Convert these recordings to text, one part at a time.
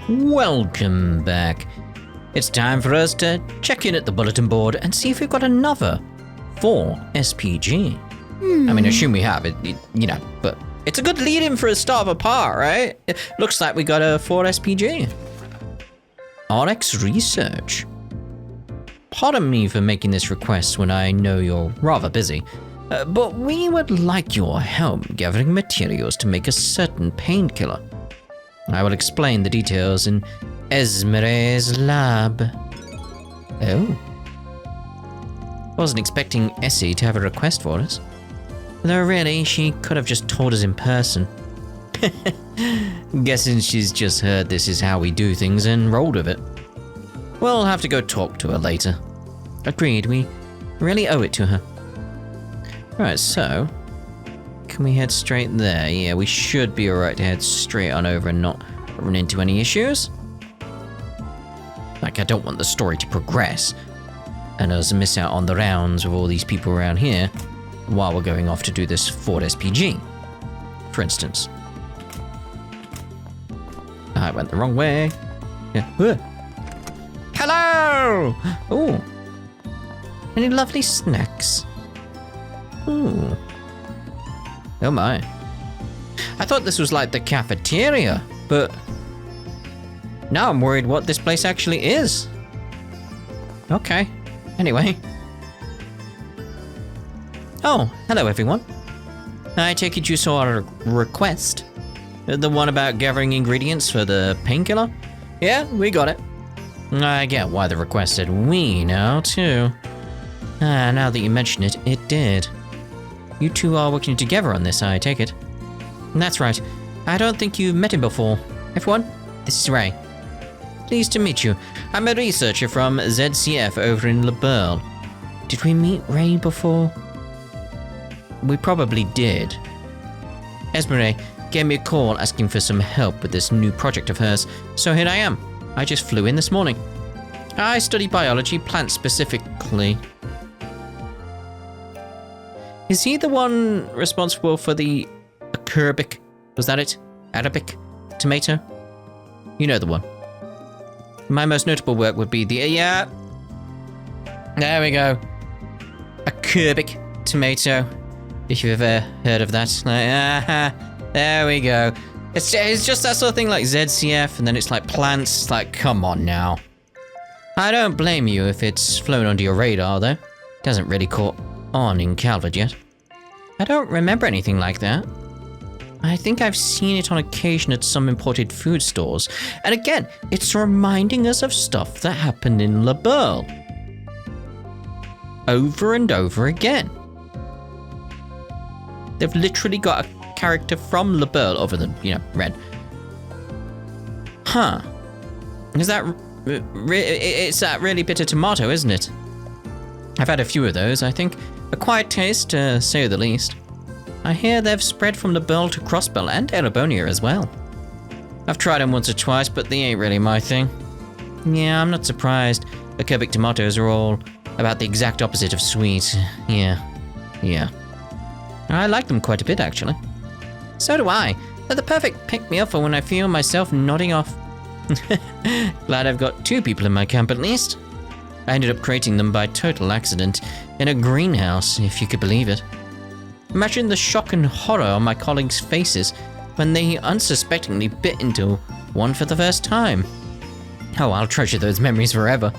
Welcome back. It's time for us to check in at the bulletin board and see if we've got another 4 SPG. I mean, assume we have it, you know, but it's a good lead-in for a start of a part, right? It looks like we got a 4 SPG. RX Research. Pardon me for making this request when I know you're rather busy, but we would like your help gathering materials to make a certain painkiller. I will explain the details in Esmere's lab. Oh. Wasn't expecting Essie to have a request for us. Though really, she could have just told us in person. Guessing she's just heard this is how we do things and rolled with it. We'll have to go talk to her later. Agreed, we really owe it to her. Right, so... can we head straight there? Yeah, we should be alright to head straight on over and not run into any issues. Like, I don't want the story to progress and us miss out on the rounds with all these people around here while we're going off to do this Ford SPG, for instance. I went the wrong way. Yeah. Hello! Ooh. Any lovely snacks? Ooh. Oh my. I thought this was like the cafeteria, but now I'm worried what this place actually is. Okay. Anyway. Oh, hello everyone. I take it you saw our request. The one about gathering ingredients for the painkiller? Yeah, we got it. I get why the request said we now, too. Now that you mention it, it did. You two are working together on this, I take it. That's right. I don't think you've met him before. Everyone, this is Ray. Pleased to meet you. I'm a researcher from ZCF over in LaBerle. Did we meet Ray before? We probably did. Esmeralda gave me a call asking for some help with this new project of hers, so here I am. I just flew in this morning. I study biology, plants specifically. Is he the one responsible for the Acerbic, was that it? Acerbic Tomato? You know the one. My most notable work would be the, yeah. There we go. Acerbic Tomato. If you've ever heard of that. There we go. It's just that sort of thing like ZCF, and then it's like plants. It's like, come on now. I don't blame you if it's flown under your radar, though. It hasn't really caught on in Calvert yet. I don't remember anything like that. I think I've seen it on occasion at some imported food stores. And again, it's reminding us of stuff that happened in LaBerle. Over and over again. They've literally got a character from LaBerle other than, you know, Red. Huh. Is that... it's that really bitter tomato, isn't it? I've had a few of those, I think. A quiet taste, to say the least. I hear they've spread from LaBerle to Crossbell and Erebonia as well. I've tried them once or twice, but they ain't really my thing. Yeah, I'm not surprised. Acerbic tomatoes are all about the exact opposite of sweet. Yeah. I like them quite a bit, actually. So do I. They're the perfect pick-me-up for when I feel myself nodding off. Glad I've got 2 people in my camp at least. I ended up creating them by total accident in a greenhouse, if you could believe it. Imagine the shock and horror on my colleagues' faces when they unsuspectingly bit into one for the first time. Oh, I'll treasure those memories forever.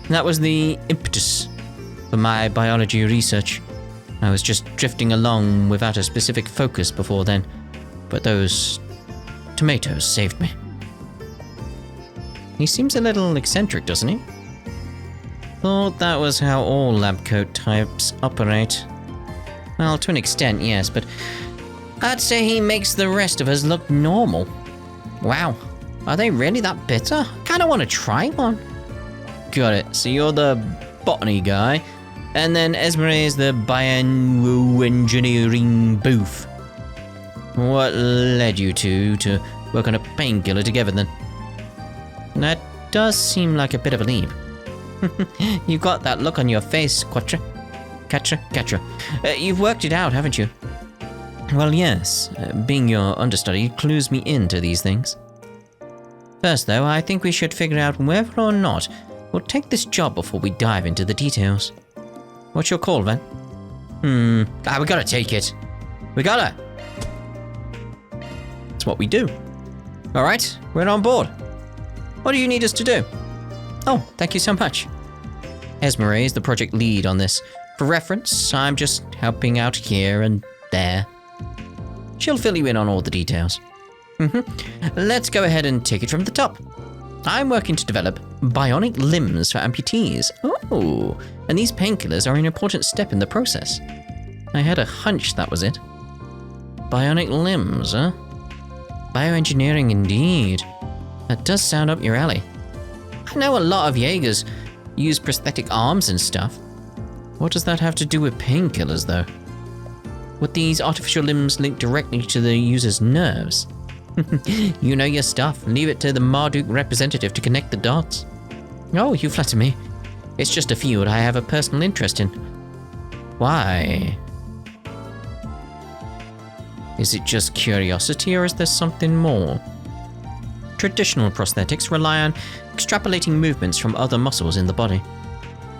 That was the impetus for my biology research. I was just drifting along without a specific focus before then, but those tomatoes saved me. He seems a little eccentric, doesn't he? Thought that was how all lab coat types operate. Well, to an extent, yes, but I'd say he makes the rest of us look normal. Wow, are they really that bitter? Kinda wanna try one. Got it, so you're the botany guy, and then Esmeralda is the bioengineering booth. What led you two to work on a painkiller together then? That does seem like a bit of a leap. You've got that look on your face, Quatra. Catcher. You've worked it out, haven't you? Well, yes. Being your understudy clues me into these things. First, though, I think we should figure out whether or not we'll take this job before we dive into the details. What's your call, Van? We gotta take it. We gotta. It's what we do. All right, we're on board. What do you need us to do? Oh, thank you so much. Esmeralda is the project lead on this. For reference, I'm just helping out here and there. She'll fill you in on all the details. Let's go ahead and take it from the top. I'm working to develop bionic limbs for amputees. Oh, and these painkillers are an important step in the process. I had a hunch that was it. Bionic limbs, huh? Bioengineering indeed. That does sound up your alley. I know a lot of Jaegers use prosthetic arms and stuff. What does that have to do with painkillers, though? Would these artificial limbs link directly to the user's nerves? You know your stuff. Leave it to the Marduk representative to connect the dots. Oh, you flatter me. It's just a field I have a personal interest in. Why? Is it just curiosity, or is there something more? Traditional prosthetics rely on extrapolating movements from other muscles in the body.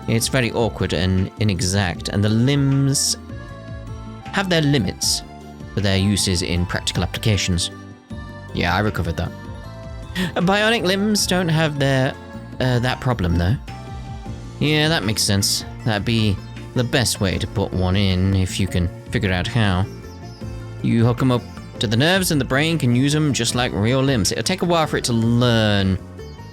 It's very awkward and inexact, and the limbs have their limits for their uses in practical applications. Yeah, I recovered that. Bionic limbs don't have that problem, though. Yeah, that makes sense. That'd be the best way to put one in, if you can figure out how. You hook them up to the nerves, and the brain can use them just like real limbs. It'll take a while for it to learn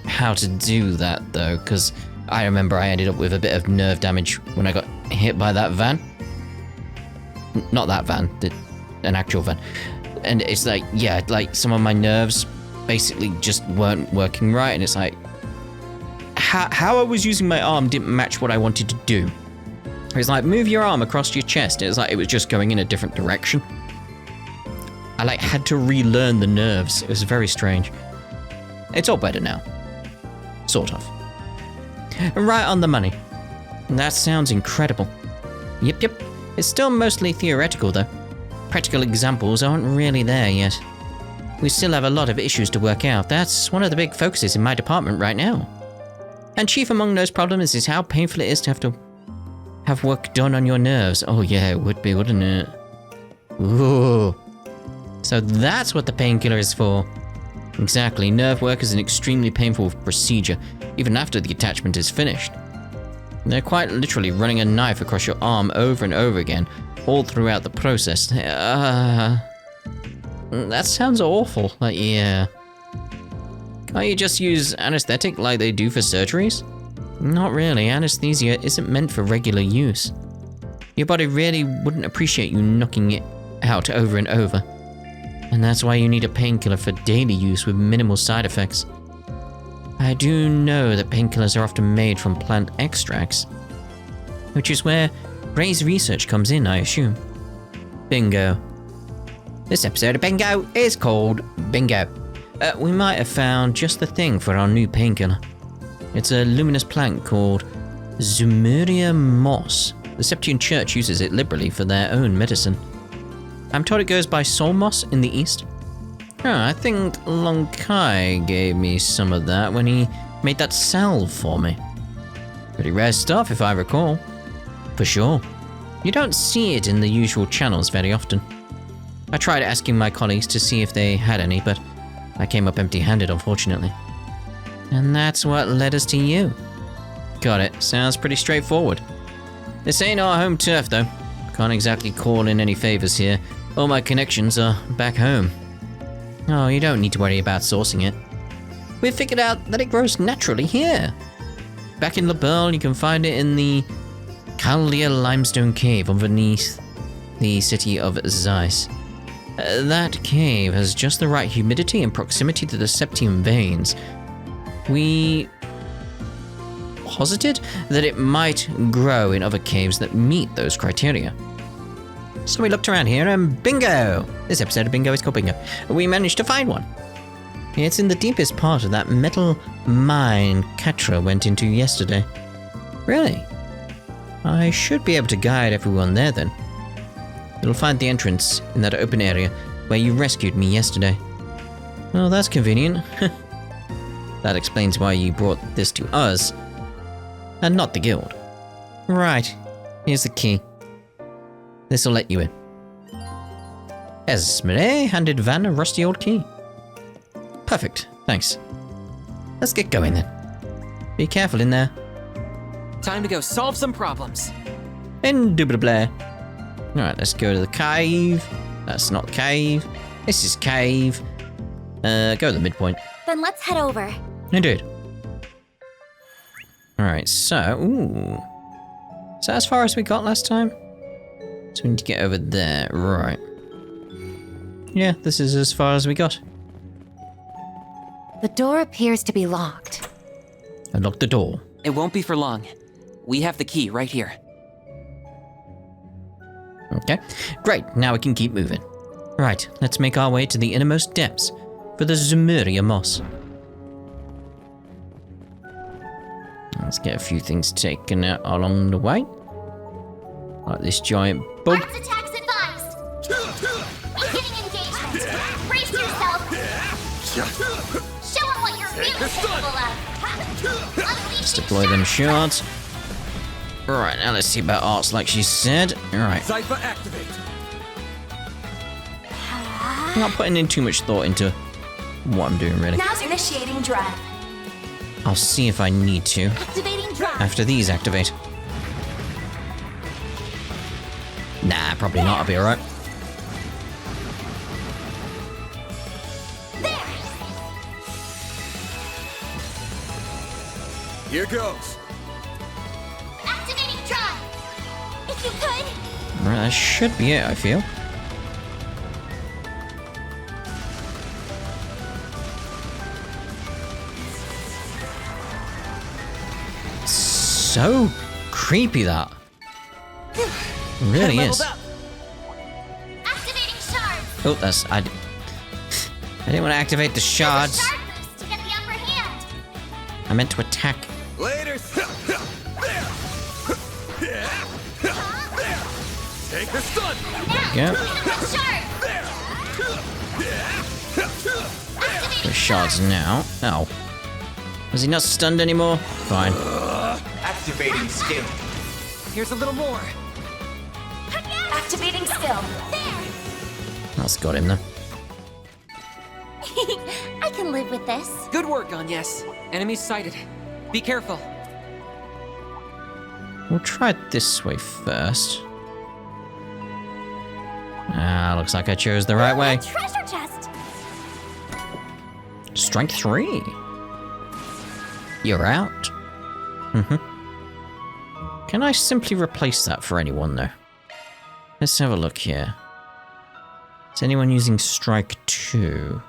how to do that, though, because I remember I ended up with a bit of nerve damage when I got hit by that van. Not that van, an actual van. And it's like, yeah, like some of my nerves basically just weren't working right, and it's like, how I was using my arm didn't match what I wanted to do. It was like, move your arm across your chest. It was like, it was just going in a different direction. I like had to relearn the nerves. It was very strange. It's all better now. Sort of. Right on the money. That sounds incredible. Yep. It's still mostly theoretical, though. Practical examples aren't really there yet. We still have a lot of issues to work out. That's one of the big focuses in my department right now. And chief among those problems is how painful it is to have work done on your nerves. Oh yeah, it would be, wouldn't it? Ooh. So that's what the painkiller is for. Exactly, nerve work is an extremely painful procedure, even after the attachment is finished. They're quite literally running a knife across your arm over and over again, all throughout the process. That sounds awful. Like, yeah. Can't you just use anesthetic like they do for surgeries? Not really. Anesthesia isn't meant for regular use. Your body really wouldn't appreciate you knocking it out over and over. And that's why you need a painkiller for daily use with minimal side effects. I do know that painkillers are often made from plant extracts, which is where Ray's research comes in, I assume. Bingo. This episode of Bingo is called Bingo. We might have found just the thing for our new painkiller. It's a luminous plant called Zumeria moss. The Septian Church uses it liberally for their own medicine. I'm told it goes by soul moss in the east. I think Long Kai gave me some of that when he made that salve for me. Pretty rare stuff, if I recall. For sure. You don't see it in the usual channels very often. I tried asking my colleagues to see if they had any, but I came up empty-handed, unfortunately. And that's what led us to you. Got it. Sounds pretty straightforward. This ain't our home turf, though. Can't exactly call in any favors here. All my connections are back home. Oh, you don't need to worry about sourcing it. We've figured out that it grows naturally here. Back in La Perle, you can find it in the Kalia limestone cave underneath the city of Zeiss. That cave has just the right humidity and proximity to the septium veins. We posited that it might grow in other caves that meet those criteria. So we looked around here and bingo! This episode of Bingo is called Bingo. We managed to find one. It's in the deepest part of that metal mine Katra went into yesterday. Really? I should be able to guide everyone there then. You'll find the entrance in that open area where you rescued me yesterday. Oh, that's convenient. That explains why you brought this to us, and not the guild. Right. Here's the key. This'll let you in. Esmeralda handed Van a rusty old key. Perfect, thanks. Let's get going then. Be careful in there. Time to go solve some problems. Indubitably. Alright, let's go to the cave. That's not cave. This is cave. Go to the midpoint. Then let's head over. Indeed. Alright, so... Ooh. Is that as far as we got last time? So we need to get over there. Right. Yeah, this is as far as we got. The door appears to be locked. Unlock the door. It won't be for long. We have the key right here. Okay. Great, now we can keep moving. Right, let's make our way to the innermost depths for the Zemuria Moss. Let's get a few things taken out along the way. Like this giant bug. Arts attacks advised. Beginning engagement. Brace yourself. Show them what you're really capable of. Let's deploy them shards. Right, now let's see about arts like she said. Alright. Cypher activate. I'm not putting in too much thought into what I'm doing really. Now's initiating drive. I'll see if I need to Activating drive. after these activate. Nah, probably not. I'll be alright. There. Here goes. Activating drive. If you could. Right, that should be it, I feel. So creepy, that. Really is. Activating shards. Oh, that's... I didn't want to activate the shards. Shard boost to get the upper hand. I meant to attack. Later. Take the stun. Now, Yeah. with shard. The shards now. Oh. Was he not stunned anymore? Fine. Activating skill. Here's a little more. Activating skill. There. That's got him then. I can live with this. Good work, Agnes. Enemies sighted. Be careful. We'll try it this way first. Ah, looks like I chose the right way. Treasure chest. Strength 3. You're out. Can I simply replace that for anyone, though? Let's have a look here. Is anyone using Strike 2?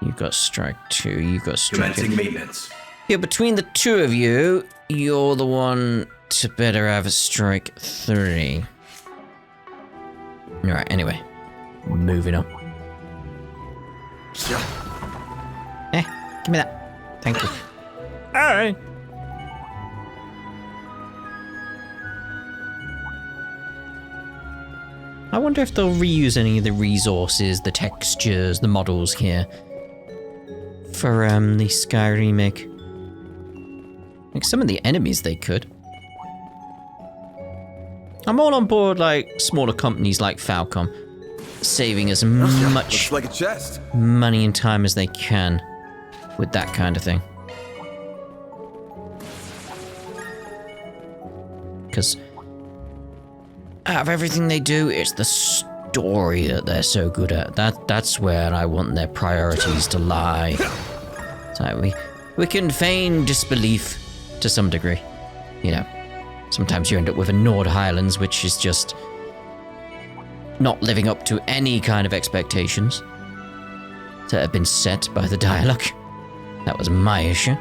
You've got Strike 2, you've got Strike 2. Commencing maintenance. Yeah, between the two of you, you're the one to better have a Strike 3. Alright, anyway. Moving on. Give me that. Thank you. Alright. I wonder if they'll reuse any of the resources, the textures, the models here for the Sky remake. Like some of the enemies they could. I'm all on board like smaller companies like Falcom saving as much Looks like a chest. money and time as they can with that kind of thing. Because out of everything they do, it's the story that they're so good at. That's where I want their priorities to lie. So we can feign disbelief to some degree. You know, sometimes you end up with a Nord Highlands, which is just not living up to any kind of expectations that have been set by the dialogue. That was my issue.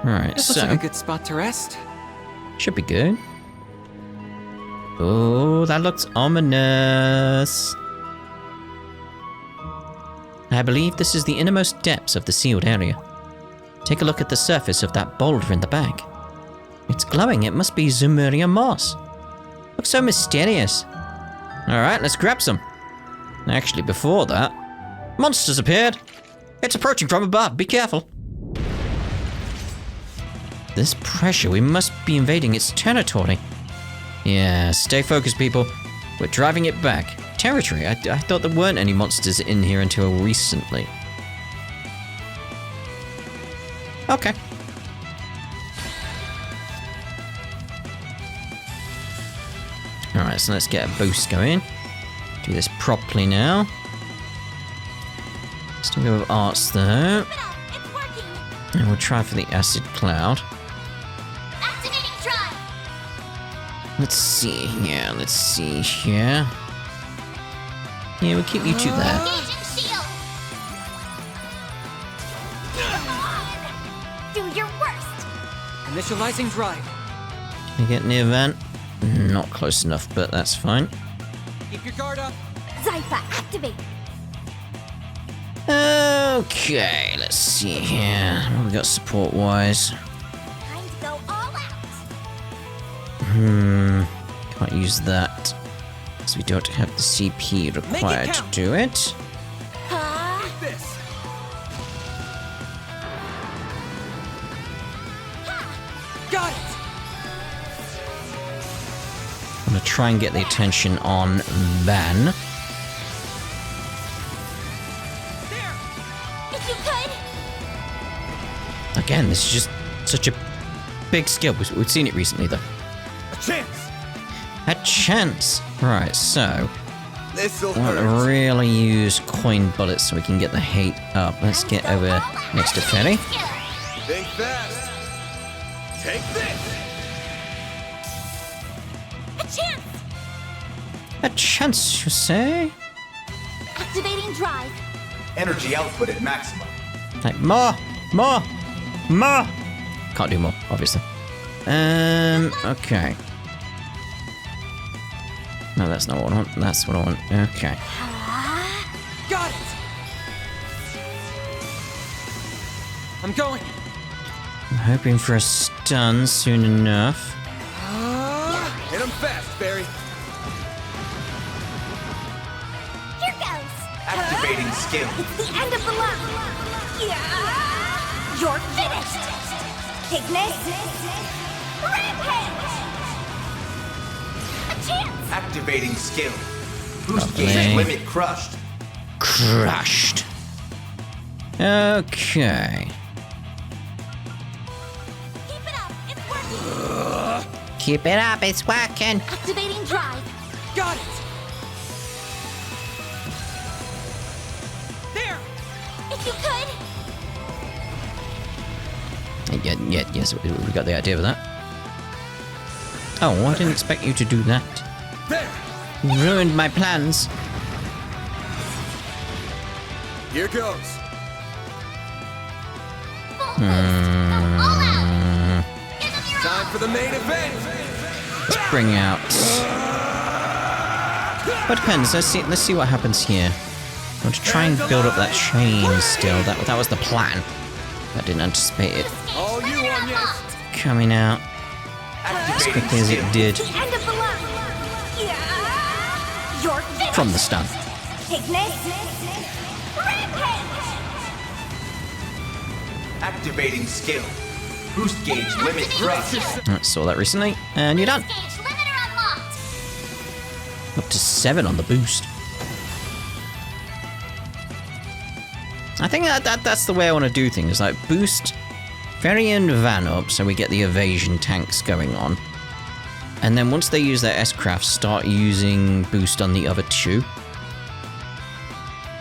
Alright, This so looks like a good spot to rest. should be good. Oh, that looks ominous. I believe this is the innermost depths of the sealed area. Take a look at the surface of that boulder in the bag. It's glowing. It must be Zemuria moss. Looks so mysterious. Alright, let's grab some. Actually, before that, monsters appeared. It's approaching from above. Be careful. This pressure, we must be invading its territory. Yeah, stay focused, people. We're driving it back. Territory? I thought there weren't any monsters in here until recently. Okay. Alright, so let's get a boost going. Do this properly now. Still go with arts though. It's working. And we'll try for the acid cloud. Activating drive. Let's see here, let's see here. Yeah, we'll keep you two there. Engaging shield. Come on. Do your worst. Initializing drive. Can you get near vent? Not close enough, but that's fine. Keep your guard up. Zypha, activate. Okay, let's see here. What we got support-wise? Time to go all out. Can't use that. Because we don't have the CP required to count. do it. This. Got it. I'm gonna try and get the attention on Van. There. If you could. Again, this is just such a big skill. We've seen it recently, though. A chance. A chance! Right, so... This'll I want to hurt. really use coin bullets so we can get the hate up. Let's get over next to Ferry. Think fast. Take this. A chance. A chance, you say? Activating drive. Energy output at maximum. Like, more! Can't do more, obviously. Okay. No, that's not what I want. That's what I want. Okay. Got it. I'm going. I'm hoping for a stun soon enough. Hit him fast, Barry. Here goes. Activating skill. It's the end of the line. Yeah. You're finished. Ignis. Rampage. A chance. Activating skill. Boost Lovely. gauge limit crushed. Crushed. Okay. Keep it up. It's working. Keep it up, it's working. Activating drive. Got it. There. If you could. Yes, we got the idea of that. Oh, I didn't expect you to do that. There. Ruined my plans. Here goes. Full boost. Go all out. Give them your Time for the main event. Let's bring out. Well, it depends. Let's see what happens here. I want to try and build up that chain still. That was the plan. I didn't anticipate it All you on yes. coming out as Activating quickly as it skill. did The end of the line. Yeah. You're finished. from the stun. Ignis. Rampage. Activating skill. Boost gauge limit crushed. I saw that recently, and you're done. Gauge limiter unlocked. Up to 7 on the boost. I think that's the way I want to do things. Like boost Ferry and Van up so we get the evasion tanks going on. And then once they use their S-craft, start using boost on the other two.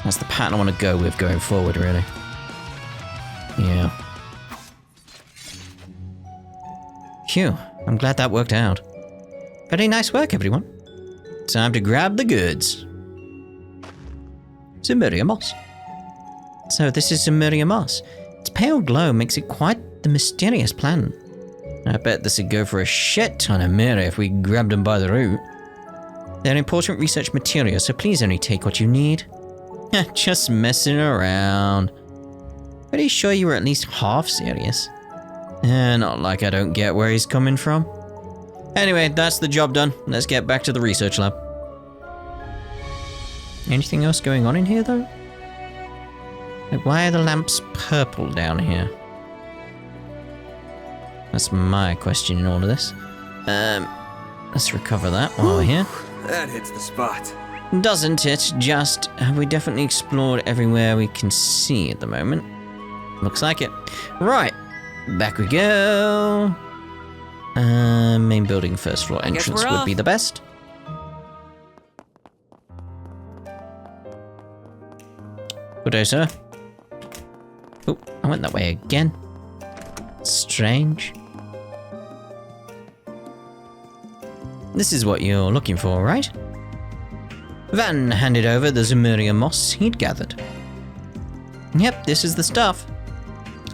That's the pattern I want to go with going forward, really. Yeah. Phew, I'm glad that worked out. Very nice work, everyone. Time to grab the goods. Cimmeria moss. So this is Cimmeria moss. Its pale glow makes it quite the mysterious plant. I bet this would go for a shit ton of mirror if we grabbed them by the root. They're important research material, so please only take what you need. Just messing around. Pretty sure you were at least half serious. Not like I don't get where he's coming from. Anyway, that's the job done. Let's get back to the research lab. Anything else going on in here, though? Like, why are the lamps purple down here? That's my question in all of this. Let's recover that while we're here. That hits the spot. Doesn't it? Just, have we definitely explored everywhere we can see at the moment? Looks like it. Right, back we go. Main building, first floor entrance would be the best. Good day, sir. Oh, I went that way again. Strange. This is what you're looking for, right? Van handed over the Zemurian moss he'd gathered. Yep, this is the stuff.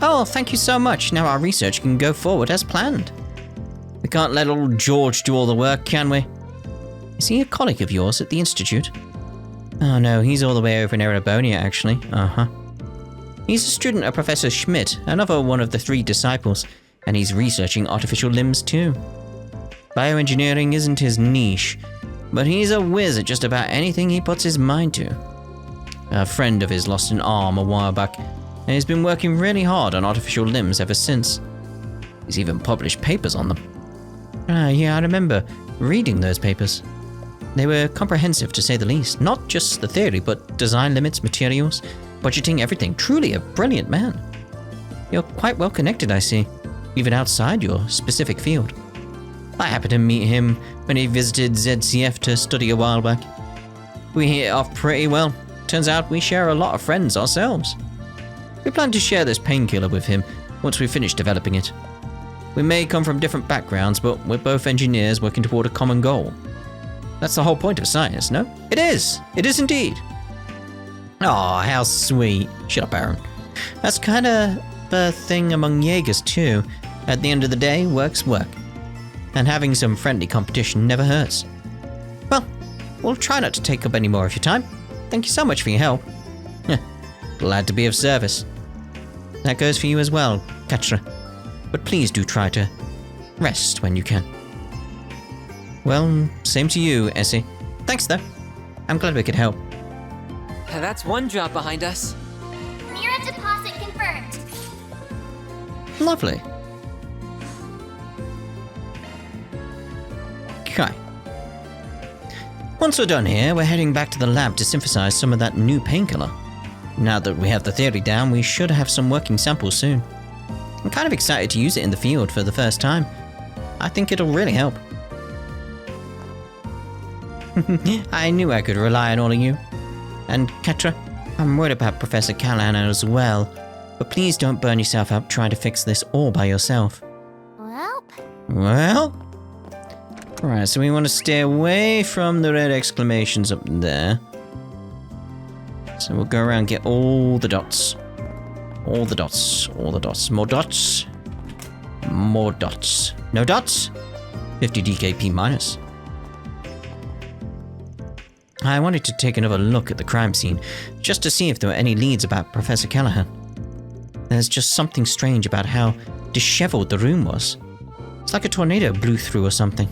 Oh, thank you so much. Now our research can go forward as planned. We can't let old George do all the work, can we? Is he a colleague of yours at the Institute? Oh no, he's all the way over in Erebonia, actually. Uh-huh. He's a student of Professor Schmidt, another one of the 3 disciples, and he's researching artificial limbs too. Bioengineering isn't his niche, but he's a whiz at just about anything he puts his mind to. A friend of his lost an arm a while back, and he's been working really hard on artificial limbs ever since. He's even published papers on them. Yeah, I remember reading those papers. They were comprehensive, to say the least. Not just the theory, but design limits, materials, budgeting, everything. Truly a brilliant man. You're quite well connected, I see, even outside your specific field. I happened to meet him when he visited ZCF to study a while back. We hit it off pretty well. Turns out we share a lot of friends ourselves. We plan to share this painkiller with him once we finish developing it. We may come from different backgrounds, but we're both engineers working toward a common goal. That's the whole point of science, no? It is! It is indeed! Aw, how sweet. Shut up, Aaron. That's kinda the thing among Jaegers too. At the end of the day, work's work. And having some friendly competition never hurts. Well, we'll try not to take up any more of your time. Thank you so much for your help. Glad to be of service. That goes for you as well, Katra. But please do try to rest when you can. Well, same to you, Essie. Thanks though. I'm glad we could help. That's one job behind us. Mirror deposit confirmed. Lovely. Okay. Once we're done here, we're heading back to the lab to synthesize some of that new painkiller. Now that we have the theory down, we should have some working samples soon. I'm kind of excited to use it in the field for the first time. I think it'll really help. I knew I could rely on all of you. And Ketra, I'm worried about Professor Callahan as well, but please don't burn yourself up trying to fix this all by yourself. Well? Right, so we want to stay away from the red exclamations up there. So we'll go around and get all the dots. All the dots. All the dots. More dots. More dots. No dots? 50 DKP minus. I wanted to take another look at the crime scene, just to see if there were any leads about Professor Callahan. There's just something strange about how disheveled the room was. It's like a tornado blew through or something.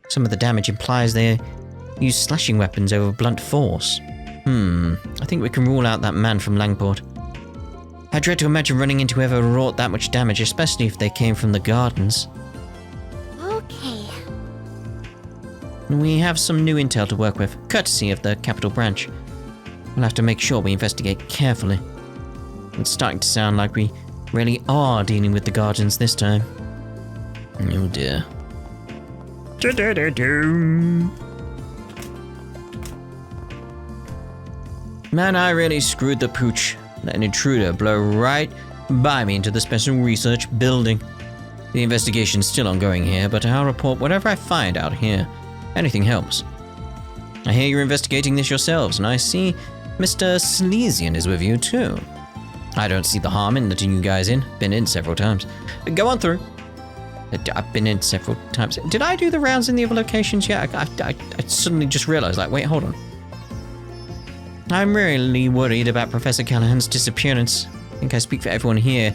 Some of the damage implies they used slashing weapons over blunt force. I think we can rule out that man from Langport. I dread to imagine running into whoever wrought that much damage, especially if they came from the gardens. Okay. We have some new intel to work with, courtesy of the Capital Branch. We'll have to make sure we investigate carefully. It's starting to sound like we really are dealing with the gardens this time. Oh dear. Man, I really screwed the pooch. Let an intruder blow right by me into the special research building. The investigation's still ongoing here, but I'll report whatever I find out here. Anything helps. I hear you're investigating this yourselves, and I see Mr. Slesian is with you too. I don't see the harm in letting you guys in. Been in several times. Go on through. I've been in several times. Did I do the rounds in the other locations yet? I suddenly just realized, like, wait, hold on. I'm really worried about Professor Callahan's disappearance. I think I speak for everyone here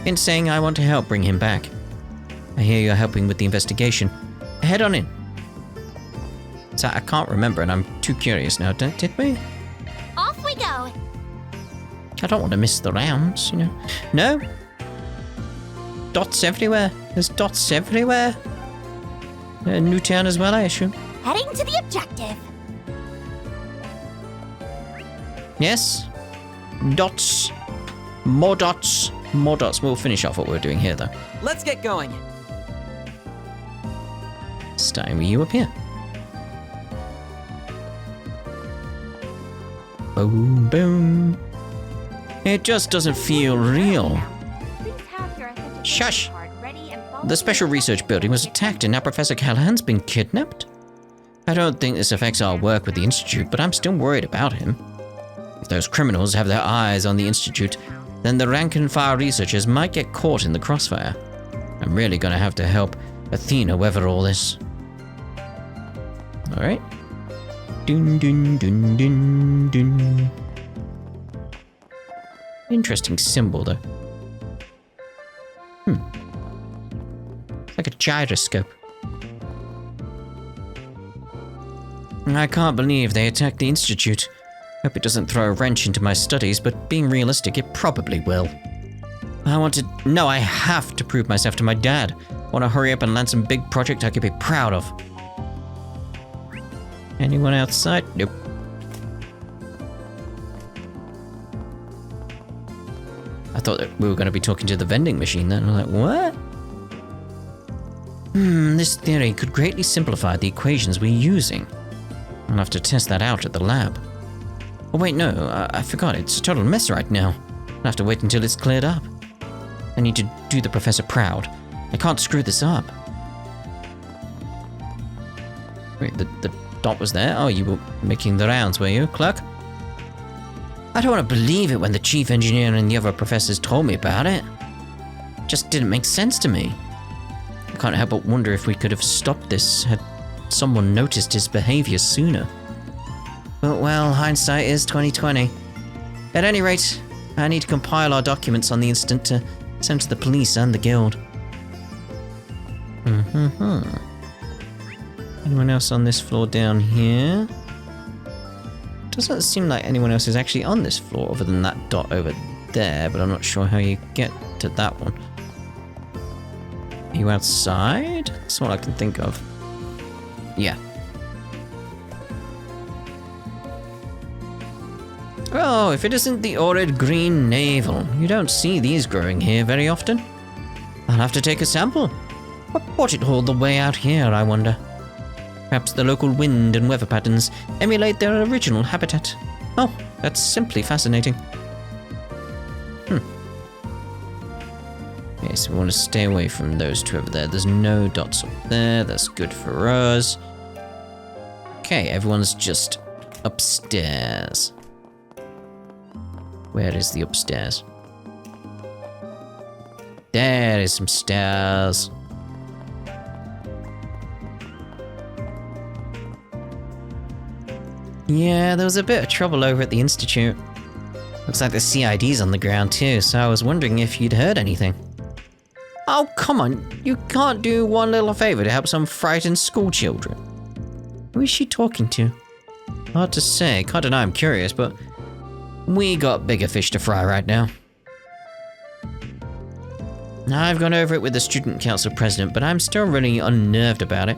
in saying I want to help bring him back. I hear you're helping with the investigation. Head on in. So I can't remember, and I'm too curious now. Did we? Off we go. I don't want to miss the rounds, you know. No? Dots everywhere. There's dots everywhere. Newtown as well, I assume. Heading to the objective. Yes? Dots. More dots. More dots. We'll finish off what we're doing here, though. Let's get going. Starting with you up here. Boom, boom. It just doesn't feel real. Shush! The Special Research Building was attacked and now Professor Callahan's been kidnapped? I don't think this affects our work with the Institute, but I'm still worried about him. If those criminals have their eyes on the Institute, then the rank-and-file researchers might get caught in the crossfire. I'm really gonna have to help Athena weather all this. Alright. Dun dun dun dun dun. Interesting symbol, though. It's like a gyroscope. I can't believe they attacked the Institute. Hope it doesn't throw a wrench into my studies, but being realistic, it probably will. I have to prove myself to my dad. I want to hurry up and land some big project I could be proud of. Anyone outside? Nope. I thought that we were going to be talking to the vending machine then. I'm like, what? This theory could greatly simplify the equations we're using. I'll have to test that out at the lab. Oh wait, no, I forgot. It's a total mess right now. I'll have to wait until it's cleared up. I need to do the professor proud. I can't screw this up. Wait, the dot was there? Oh, you were making the rounds, were you, clerk? I don't want to believe it when the chief engineer and the other professors told me about it. It just didn't make sense to me. I can't help but wonder if we could have stopped this had someone noticed his behavior sooner. But well, hindsight is 2020. At any rate, I need to compile our documents on the incident to send to the police and the guild. Anyone else on this floor down here? Doesn't seem like anyone else is actually on this floor other than that dot over there, but I'm not sure how you get to that one. Are you outside? That's all I can think of. Yeah. Oh, if it isn't the orchid green navel. You don't see these growing here very often. I'll have to take a sample. What brought it all the way out here, I wonder? Perhaps the local wind and weather patterns emulate their original habitat. Oh, that's simply fascinating. Okay, so we want to stay away from those two over there. There's no dots up there. That's good for us. Okay, everyone's just upstairs. Where is the upstairs? There is some stairs. Yeah, there was a bit of trouble over at the Institute. Looks like the CID's on the ground too, so I was wondering if you'd heard anything. Oh, come on. You can't do one little favor to help some frightened school children. Who is she talking to? Hard to say. Can't deny I'm curious, but we got bigger fish to fry right now. I've gone over it with the student council president, but I'm still really unnerved about it.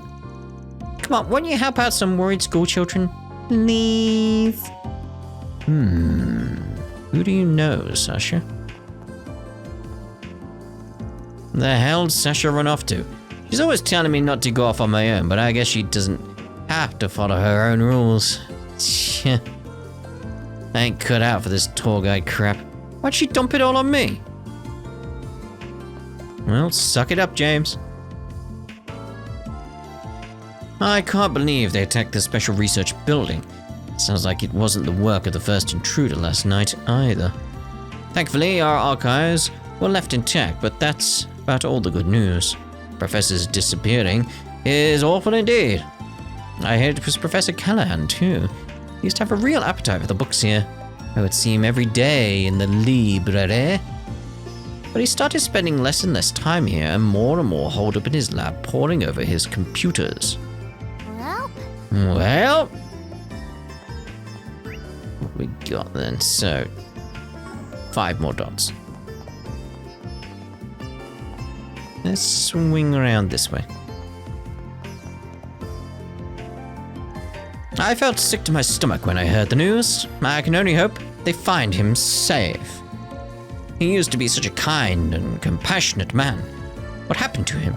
Come on, won't you help out some worried school children? Please. Who do you know, Sasha? The hell'd Sasha run off to? She's always telling me not to go off on my own, but I guess she doesn't have to follow her own rules. I ain't cut out for this tour guide crap. Why'd she dump it all on me? Well, suck it up, James. I can't believe they attacked the Special Research Building. Sounds like it wasn't the work of the first intruder last night, either. Thankfully, our archives were left intact, but that's about all the good news. Professor's disappearing is awful indeed. I heard it was Professor Callahan, too. He used to have a real appetite for the books here. I would see him every day in the library. But he started spending less and less time here and more holed up in his lab poring over his computers. Well, what we got then? So, 5 more dots. Let's swing around this way. I felt sick to my stomach when I heard the news. I can only hope they find him safe. He used to be such a kind and compassionate man. What happened to him?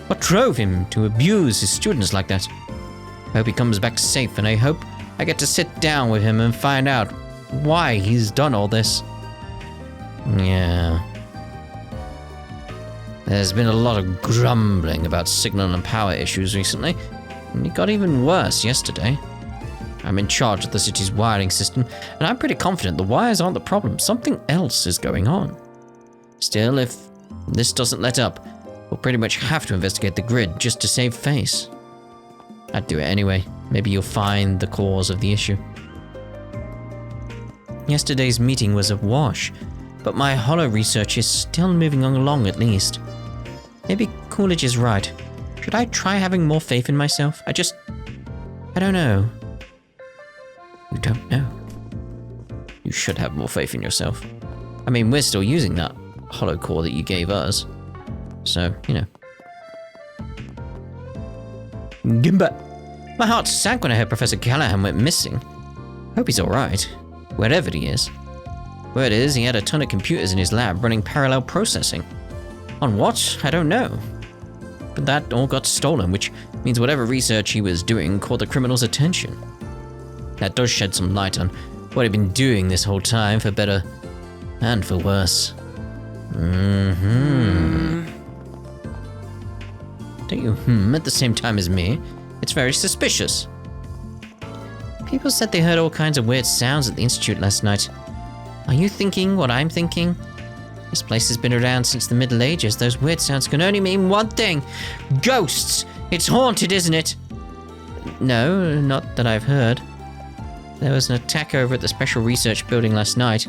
What drove him to abuse his students like that? I hope he comes back safe, and I hope I get to sit down with him and find out why he's done all this. Yeah. There's been a lot of grumbling about signal and power issues recently, and it got even worse yesterday. I'm in charge of the city's wiring system, and I'm pretty confident the wires aren't the problem. Something else is going on. Still, if this doesn't let up, we'll pretty much have to investigate the grid just to save face. I'd do it anyway. Maybe you'll find the cause of the issue. Yesterday's meeting was a wash, but my holo research is still moving along at least. Maybe Coolidge is right. Should I try having more faith in myself? I don't know. You don't know. You should have more faith in yourself. I mean, we're still using that holo core that you gave us. So, you know. Gimba. My heart sank when I heard Professor Callahan went missing. Hope he's alright, wherever he is. Word is, he had a ton of computers in his lab running parallel processing. On what? I don't know. But that all got stolen, which means whatever research he was doing caught the criminal's attention. That does shed some light on what he'd been doing this whole time, for better and for worse. Don't you at the same time as me? It's very suspicious. People said they heard all kinds of weird sounds at the Institute last night. Are you thinking what I'm thinking? This place has been around since the Middle Ages. Those weird sounds can only mean one thing. Ghosts! It's haunted, isn't it? No, not that I've heard. There was an attack over at the Special Research Building last night.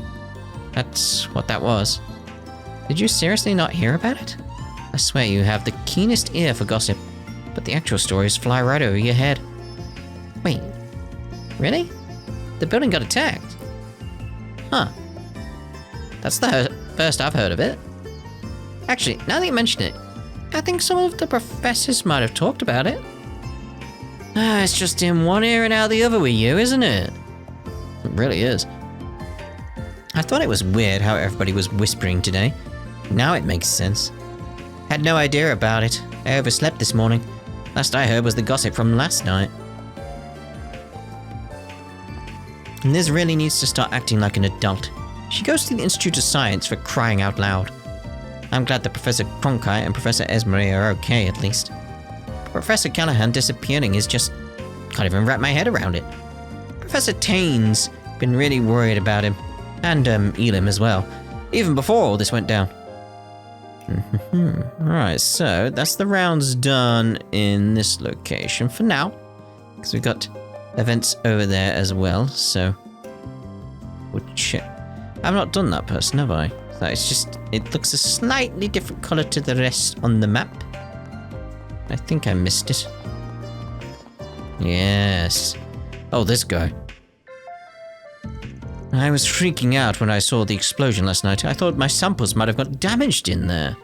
That's what that was. Did you seriously not hear about it? I swear you have the keenest ear for gossip, but the actual stories fly right over your head. Wait, really? The building got attacked? Huh. That's the first I've heard of it. Actually, now that you mention it, I think some of the professors might have talked about it. It's just in one ear and out the other with you, isn't it? It really is. I thought it was weird how everybody was whispering today. Now it makes sense. Had no idea about it. I overslept this morning. Last I heard was the gossip from last night. Liz really needs to start acting like an adult. She goes to the Institute of Science for crying out loud. I'm glad that Professor Cronkite and Professor Esmery are okay, at least. Professor Callahan disappearing is just... can't even wrap my head around it. Professor Tane's been really worried about him. And, Elim as well. Even before all this went down. Alright, so that's the rounds done in this location for now. Because we've got events over there as well, so... we'll check. I've not done that person, have I? So it's just... it looks a slightly different colour to the rest on the map. I think I missed it. Yes. Oh, this guy. I was freaking out when I saw the explosion last night. I thought my samples might have got damaged in there.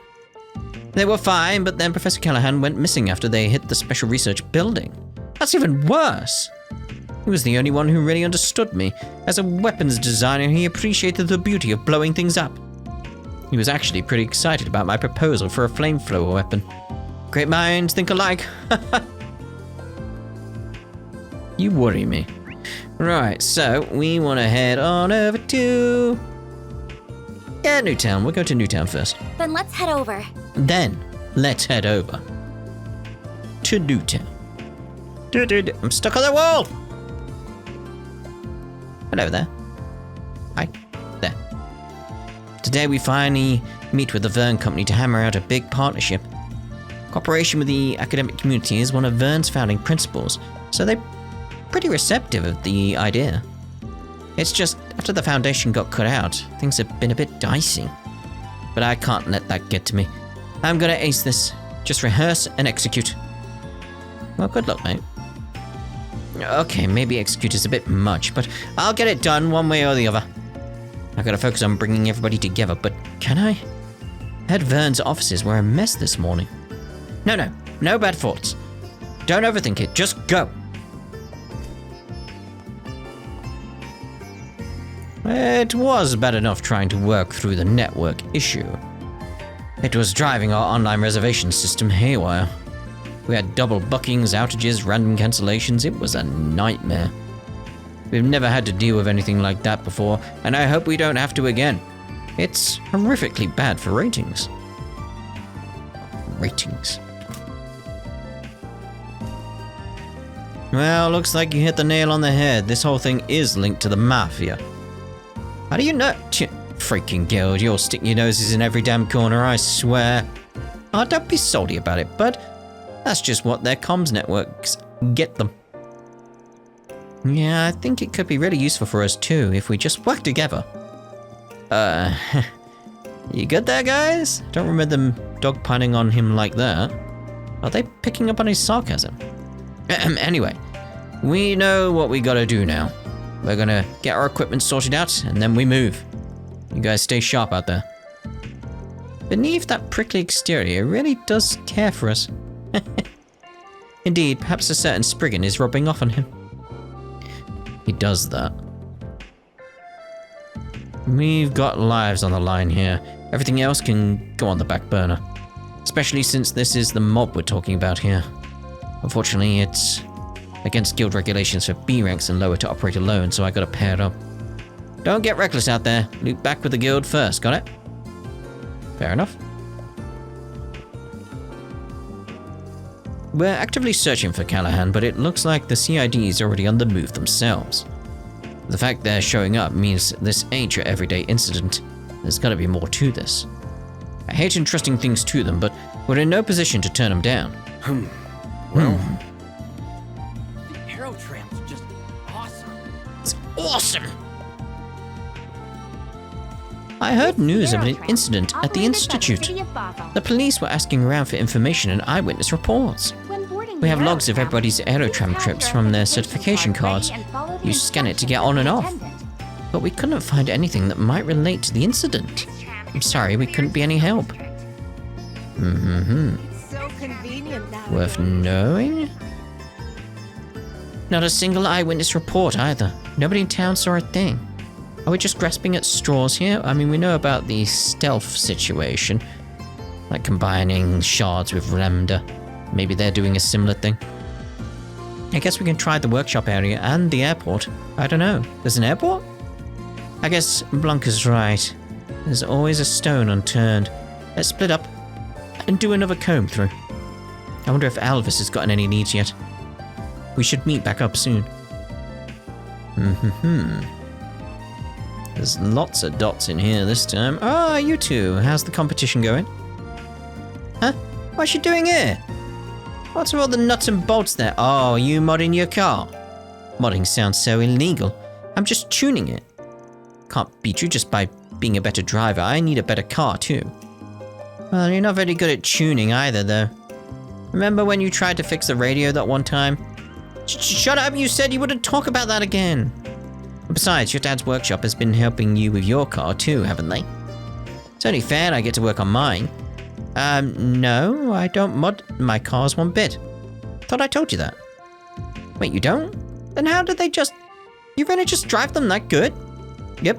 They were fine, but then Professor Callahan went missing after they hit the Special Research Building. That's even worse. He was the only one who really understood me. As a weapons designer, he appreciated the beauty of blowing things up. He was actually pretty excited about my proposal for a flamethrower weapon. Great minds think alike. You worry me. Right, so we want to head on over to... yeah, Newtown. We'll go to Newtown first. Then let's head over. Then, let's head over to Newtown. I'm stuck on the wall! Hello there. Hi. There. Today we finally meet with the Vern Company to hammer out a big partnership. Cooperation with the academic community is one of Vern's founding principles, so they're pretty receptive of the idea. It's just, after the foundation got cut out, things have been a bit dicey. But I can't let that get to me. I'm gonna ace this. Just rehearse and execute. Well, good luck, mate. Okay, maybe execute is a bit much, but I'll get it done one way or the other. I gotta focus on bringing everybody together, but can I? Head Vern's offices were a mess this morning. No bad thoughts. Don't overthink it, just go. It was bad enough trying to work through the network issue. It was driving our online reservation system haywire. We had double bookings, outages, random cancellations. It was a nightmare. We've never had to deal with anything like that before, and I hope we don't have to again. It's horrifically bad for ratings. Well, looks like you hit the nail on the head. This whole thing is linked to the Mafia. How do you know? Freaking guild, you'll stick your noses in every damn corner, I swear. Oh, don't be salty about it, bud. That's just what their comms networks get them. Yeah, I think it could be really useful for us too, if we just work together. You good there, guys? Don't remember them dogpiling on him like that. Are they picking up on his sarcasm? Anyway, we know what we gotta do now. We're gonna get our equipment sorted out, and then we move. You guys stay sharp out there. Beneath that prickly exterior, it really does care for us. Indeed, perhaps a certain Spriggan is rubbing off on him. He does that. We've got lives on the line here. Everything else can go on the back burner. Especially since this is the mob we're talking about here. Unfortunately, it's against guild regulations for B ranks and lower to operate alone, so I gotta pair it up. Don't get reckless out there. Loop back with the guild first, got it? Fair enough. We're actively searching for Callahan, but it looks like the CID is already on the move themselves. The fact they're showing up means this ain't your everyday incident. There's gotta be more to this. I hate entrusting things to them, but we're in no position to turn them down. Well, The arrow tram's just awesome. It's awesome! I heard news of an incident at the Institute. The police were asking around for information and eyewitness reports. We have logs of everybody's aerotram trips from their certification cards. You scan it to get on and off. But we couldn't find anything that might relate to the incident. I'm sorry, we couldn't be any help. Worth knowing? Not a single eyewitness report either. Nobody in town saw a thing. Are we just grasping at straws here? I mean, we know about the stealth situation. Like combining shards with Lambda. Maybe they're doing a similar thing. I guess we can try the workshop area and the airport. I don't know. There's an airport? I guess Blanca's right. There's always a stone unturned. Let's split up and do another comb through. I wonder if Alvis has gotten any leads yet. We should meet back up soon. There's lots of dots in here this time. Ah, you two. How's the competition going? Huh? What's she doing here? What's with all the nuts and bolts there? Oh, are you modding your car? Modding sounds so illegal. I'm just tuning it. Can't beat you just by being a better driver. I need a better car too. Well, you're not very good at tuning either, though. Remember when you tried to fix the radio that one time? Shut up, you said you wouldn't talk about that again. Besides, your dad's workshop has been helping you with your car too, haven't they? It's only fair I get to work on mine. No, I don't mod my cars one bit. Thought I told you that. Wait, you don't? Then how did they just... You really just drive them that good? Yep.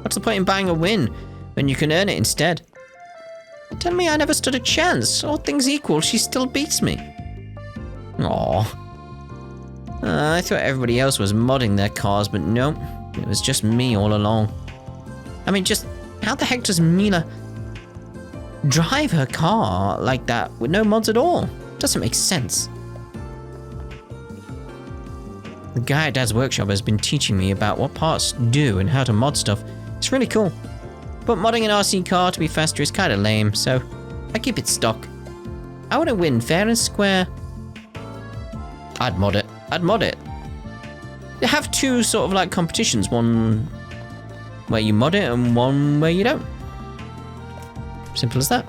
What's the point in buying a win when you can earn it instead? Tell me I never stood a chance. All things equal, she still beats me. Aww. I thought everybody else was modding their cars, but nope. It was just me all along. I mean, just how the heck does Mila drive her car like that with no mods at all? Doesn't make sense. The guy at Dad's workshop has been teaching me about what parts do and how to mod stuff. It's really cool. But modding an RC car to be faster is kind of lame, so I keep it stock. I want to win fair and square. I'd mod it. You have two sort of like competitions, one where you mod it and one where you don't. Simple as that.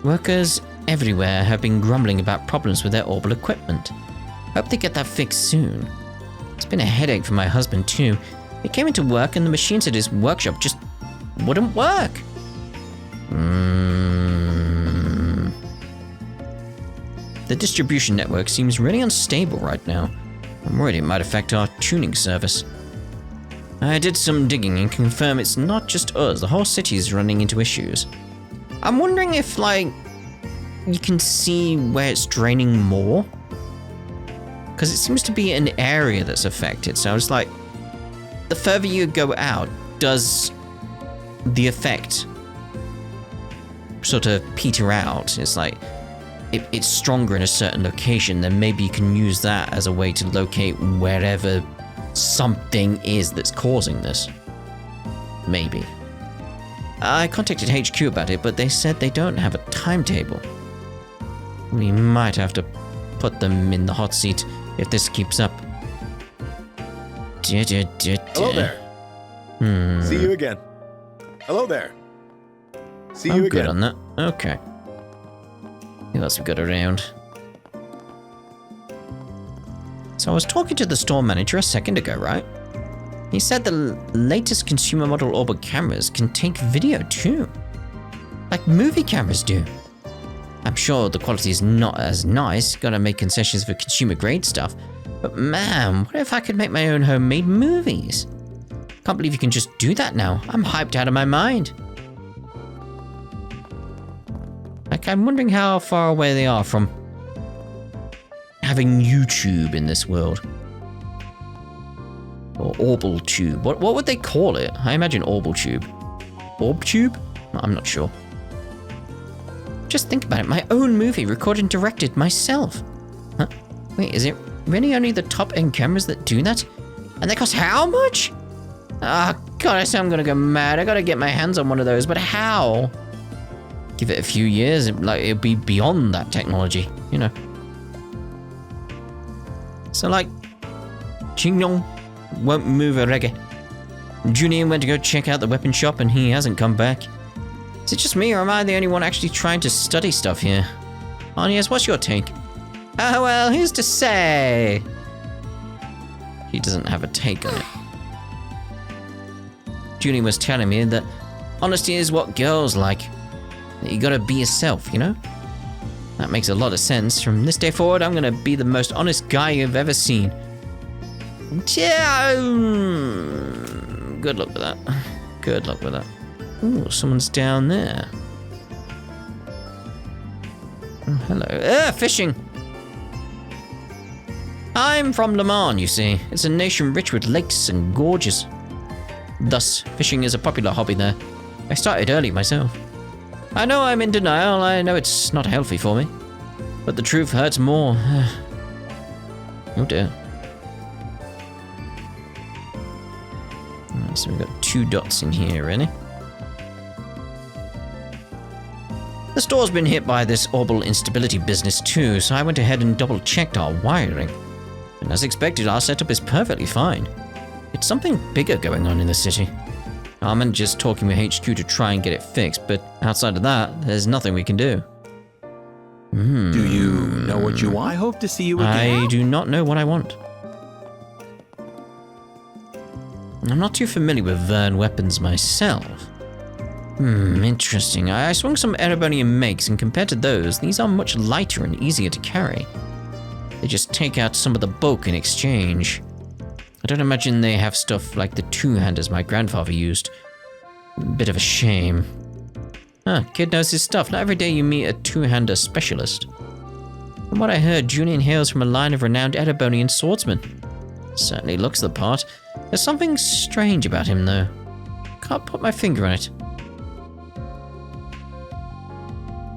Workers everywhere have been grumbling about problems with their orbital equipment. Hope they get that fixed soon. It's been a headache for my husband too. He came into work and the machines at his workshop just wouldn't work. The distribution network seems really unstable right now. I'm worried it might affect our tuning service. I did some digging and confirm it's not just us, the whole city is running into issues. I'm wondering if, like, you can see where it's draining more? Because it seems to be an area that's affected, so it's like, the further you go out, does the effect sort of peter out? It's like, if it's stronger in a certain location, then maybe you can use that as a way to locate wherever something is that's causing this. Maybe. I contacted HQ about it, but they said they don't have a timetable. We might have to put them in the hot seat if this keeps up. Hello there. See you again. Hello there. See you I'm again. good on that. Okay. Who else we got around? So I was talking to the store manager a second ago, right? He said the latest consumer model orbit cameras can take video too. Like movie cameras do. I'm sure the quality is not as nice, gotta make concessions for consumer grade stuff, but man, what if I could make my own homemade movies? Can't believe you can just do that now. I'm hyped out of my mind. Like, I'm wondering how far away they are from having YouTube in this world. Or Orbital Tube. What would they call it? I imagine Orbital Tube. Orb Tube? I'm not sure. Just think about it. My own movie, recorded and directed myself. Huh? Wait, is it really only the top-end cameras that do that? And they cost how much? Ah, oh, God, I say I'm gonna go mad. I gotta get my hands on one of those, but how? Give it a few years, it'll be beyond that technology, you know. So, like, Chingyong won't move a reggae. Julian went to go check out the weapon shop and he hasn't come back. Is it just me or am I the only one actually trying to study stuff here? Anias, what's your take? Oh, well, who's to say? He doesn't have a take on it. Julian was telling me that honesty is what girls like. That you gotta be yourself, you know? That makes a lot of sense. From this day forward, I'm gonna be the most honest guy you've ever seen. Yeah, good luck with that. Good luck with that. Ooh, someone's down there. Oh, hello. Fishing! I'm from Le Mans, you see. It's a nation rich with lakes and gorges. Thus, fishing is a popular hobby there. I started early myself. I know I'm in denial, I know it's not healthy for me. But the truth hurts more. Oh dear. Alright, so we've got 2 dots in here, really. The store's been hit by this orbital instability business too, so I went ahead and double-checked our wiring. And as expected, our setup is perfectly fine. It's something bigger going on in the city. I'm just talking with HQ to try and get it fixed, but outside of that, there's nothing we can do. Do you know what you want? I hope to see you again. I do not know what I want. I'm not too familiar with Vern weapons myself. Interesting. I swung some Erebonian makes, and compared to those, these are much lighter and easier to carry. They just take out some of the bulk in exchange. I don't imagine they have stuff like the two-handers my grandfather used. Bit of a shame. Kid knows his stuff. Not every day you meet a two-hander specialist. From what I heard, Julian hails from a line of renowned Erebonian swordsmen. Certainly looks the part. There's something strange about him, though. Can't put my finger on it.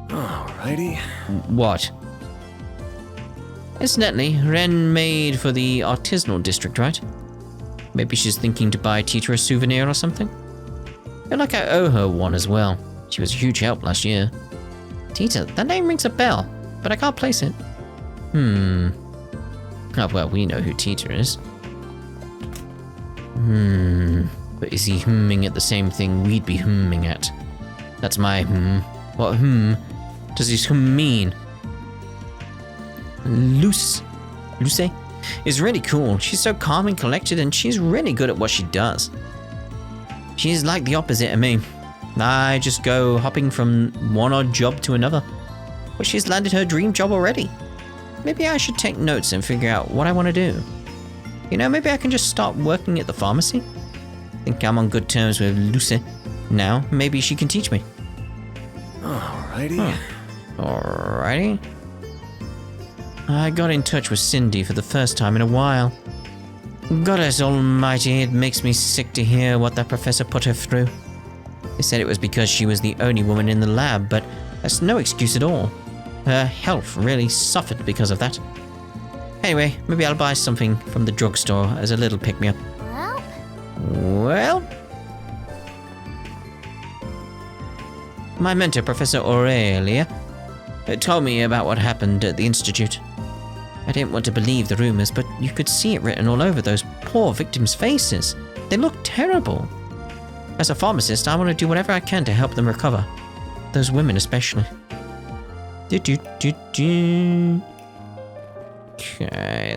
Alrighty. What? Incidentally, Ren made for the artisanal district, right? Maybe she's thinking to buy Tita a souvenir or something? I feel like I owe her one as well. She was a huge help last year. Tita, that name rings a bell, but I can't place it. Oh, well, we know who Tita is. But is he humming at the same thing we'd be humming at? That's my What does this mean? Luce? is really cool. She's so calm and collected, and she's really good at what she does. She's like the opposite of me. I just go hopping from one odd job to another. But she's landed her dream job already. Maybe I should take notes and figure out what I want to do. You know, maybe I can just start working at the pharmacy. I think I'm on good terms with Lucy now. Maybe she can teach me. Alrighty. Alrighty. I got in touch with Cindy for the first time in a while. Goddess almighty, it makes me sick to hear what that professor put her through. They said it was because she was the only woman in the lab, but that's no excuse at all. Her health really suffered because of that. Anyway, maybe I'll buy something from the drugstore as a little pick-me-up. Well... My mentor, Professor Aurelia, told me about what happened at the Institute. I didn't want to believe the rumors, but you could see it written all over those poor victims' faces. They look terrible. As a pharmacist, I want to do whatever I can to help them recover. Those women especially. Okay,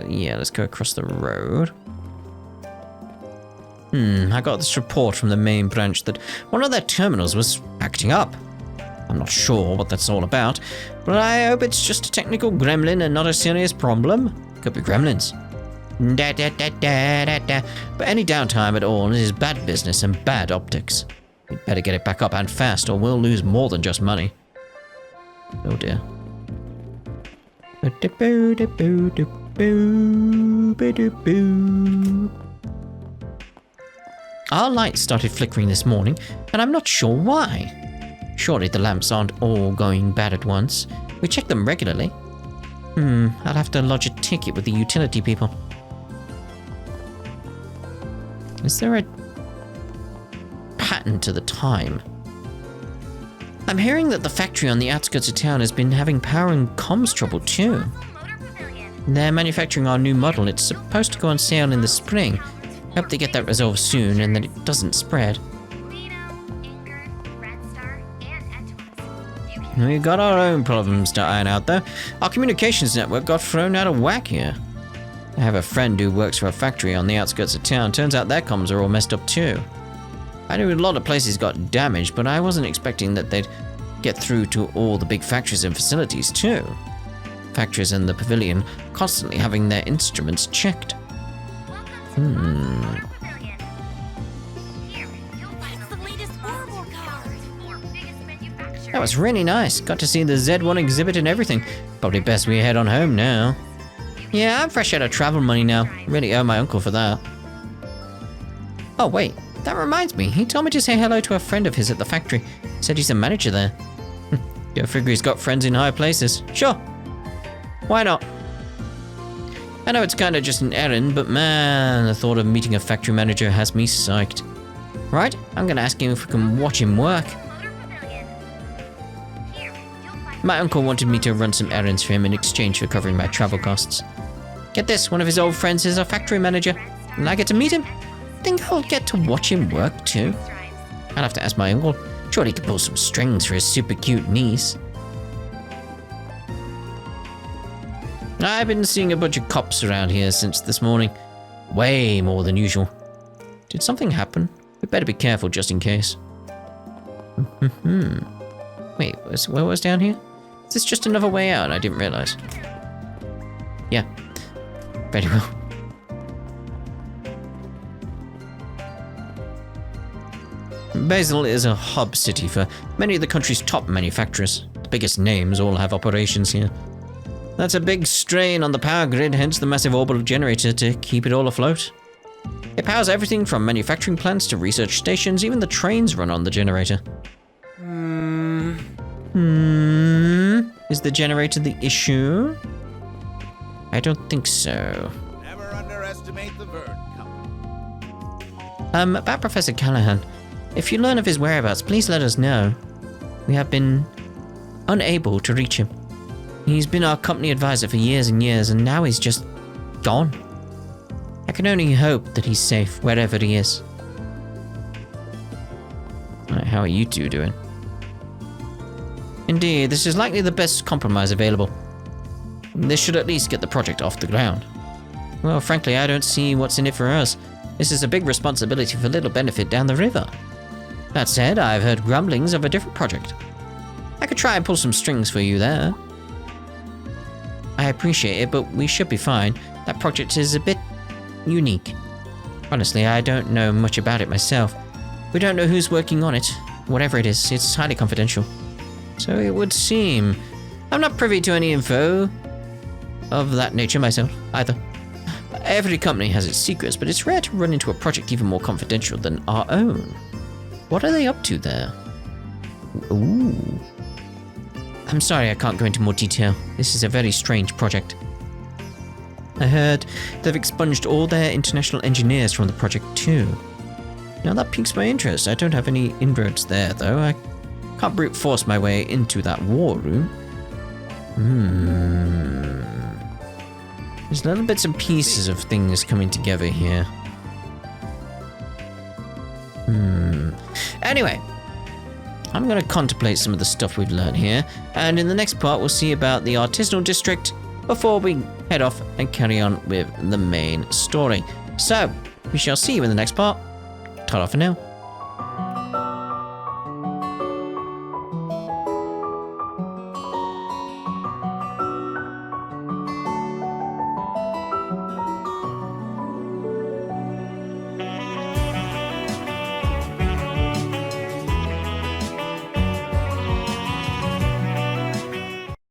yeah, let's go across the road. I got this report from the main branch that one of their terminals was acting up. I'm not sure what that's all about, but I hope it's just a technical gremlin and not a serious problem. Could be gremlins. But any downtime at all is bad business and bad optics. We'd better get it back up and fast, or we'll lose more than just money. Oh dear. Our lights started flickering this morning, and I'm not sure why. Surely the lamps aren't all going bad at once. We check them regularly. I'll have to lodge a ticket with the utility people. Is there a pattern to the time? I'm hearing that the factory on the outskirts of town has been having power and comms trouble too. They're manufacturing our new model. It's supposed to go on sale in the spring. Hope they get that resolved soon and that it doesn't spread. We've got our own problems to iron out though. Our communications network got thrown out of whack here. I have a friend who works for a factory on the outskirts of town. Turns out their comms are all messed up too. I knew a lot of places got damaged, but I wasn't expecting that they'd get through to all the big factories and facilities too. Factories in the pavilion constantly having their instruments checked. That was really nice. Got to see the Z1 exhibit and everything. Probably best we head on home now. Yeah, I'm fresh out of travel money now. Really owe my uncle for that. Oh wait, that reminds me. He told me to say hello to a friend of his at the factory. Said he's a manager there. Go figure he's got friends in high places. Sure. Why not? I know it's kinda just an errand, but man, the thought of meeting a factory manager has me psyched. Right, I'm gonna ask him if we can watch him work. My uncle wanted me to run some errands for him in exchange for covering my travel costs. Get this, one of his old friends is a factory manager, and I get to meet him. Think I'll get to watch him work too. I'll have to ask my uncle. Surely he could pull some strings for his super cute niece. I've been seeing a bunch of cops around here since this morning. Way more than usual. Did something happen? We better be careful just in case. Wait, what was down here? Is this just another way out? I didn't realize. Yeah. Very well. Basel is a hub city for many of the country's top manufacturers. The biggest names all have operations here. That's a big strain on the power grid, hence the massive orbital generator to keep it all afloat. It powers everything from manufacturing plants to research stations, even the trains run on the generator. Is the generator the issue? I don't think so. Never underestimate the Vern Company. About Professor Callahan. If you learn of his whereabouts, please let us know. We have been unable to reach him. He's been our company advisor for years and years, and now he's just gone. I can only hope that he's safe wherever he is. Right, how are you two doing? Indeed, this is likely the best compromise available. This should at least get the project off the ground. Well, frankly, I don't see what's in it for us. This is a big responsibility for little benefit down the river. That said, I've heard grumblings of a different project. I could try and pull some strings for you there. I appreciate it, but we should be fine. That project is a bit unique. Honestly, I don't know much about it myself. We don't know who's working on it. Whatever it is, it's highly confidential. So it would seem. I'm not privy to any info of that nature myself, either. Every company has its secrets, but it's rare to run into a project even more confidential than our own. What are they up to there? Ooh. I'm sorry I can't go into more detail. This is a very strange project. I heard they've expunged all their international engineers from the project too. Now that piques my interest. I don't have any inroads there though. I can't brute force my way into that war room. There's little bits and pieces of things coming together here. Anyway, I'm going to contemplate some of the stuff we've learned here, and in the next part we'll see about the artisanal district before we head off and carry on with the main story. So, we shall see you in the next part. Ta-ra for now.